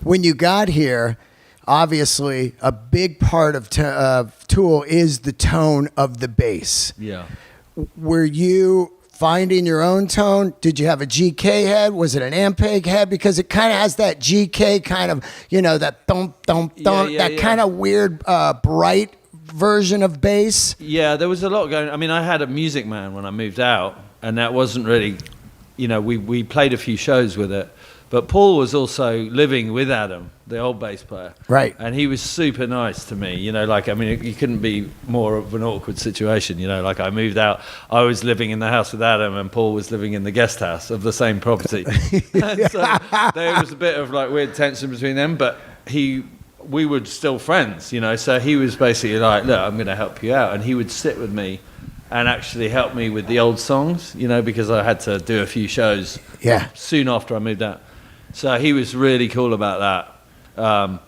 When you got here, obviously a big part of Tool is the tone of the bass. Yeah. Were you finding your own tone? Did you have a GK head? Was it an Ampeg head? Because it kind of has that GK kind of, that thump, thump, thump, that kind of weird, bright version of bass. Yeah, there was a lot going. I mean, I had a Music Man when I moved out, and that wasn't really, we played a few shows with it. But Paul was also living with Adam, the old bass player. Right. And he was super nice to me. You couldn't be more of an awkward situation. I moved out. I was living in the house with Adam, and Paul was living in the guest house of the same property. And so there was a bit of weird tension between them, but we were still friends, So he was basically like, look, I'm going to help you out. And he would sit with me and actually help me with the old songs, because I had to do a few shows soon after I moved out. So he was really cool about that.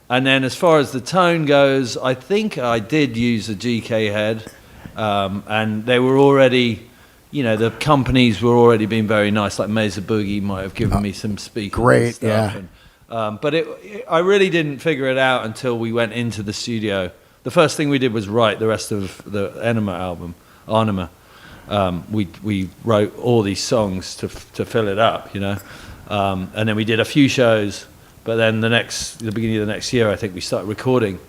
And then as far as the tone goes, I think I did use a GK head. And they were already, the companies were already being very nice. Like Mesa Boogie might have given me some speakers. Great, and stuff. And, but I really didn't figure it out until we went into the studio. The first thing we did was write the rest of the Enema album, Anima. We wrote all these songs to fill it up, and then we did a few shows, but then the beginning of the next year, I think we started recording,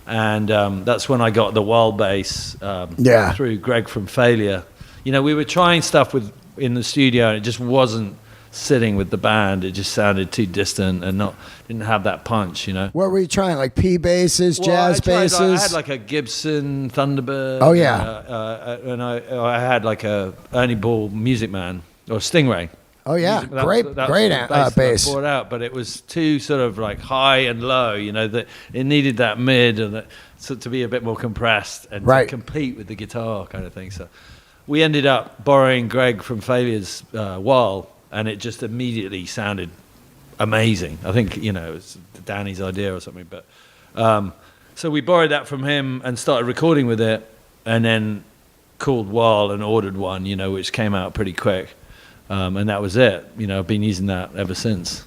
and that's when I got the wild bass through Greg from Failure. We were trying stuff in the studio, and it just wasn't sitting with the band. It just sounded too distant and didn't have that punch. What were you trying? Like P basses, jazz basses? I had a Gibson Thunderbird. Oh yeah, and I had a Ernie Ball Music Man or Stingray. Oh yeah, great bass. Brought out, but it was too sort of high and low. That it needed that mid and to be a bit more compressed and to compete with the guitar kind of thing. So we ended up borrowing Greg from Failure's While, and it just immediately sounded amazing. I think it was Danny's idea or something, but so we borrowed that from him and started recording with it, and then called While and ordered one, which came out pretty quick. And that was it. I've been using that ever since.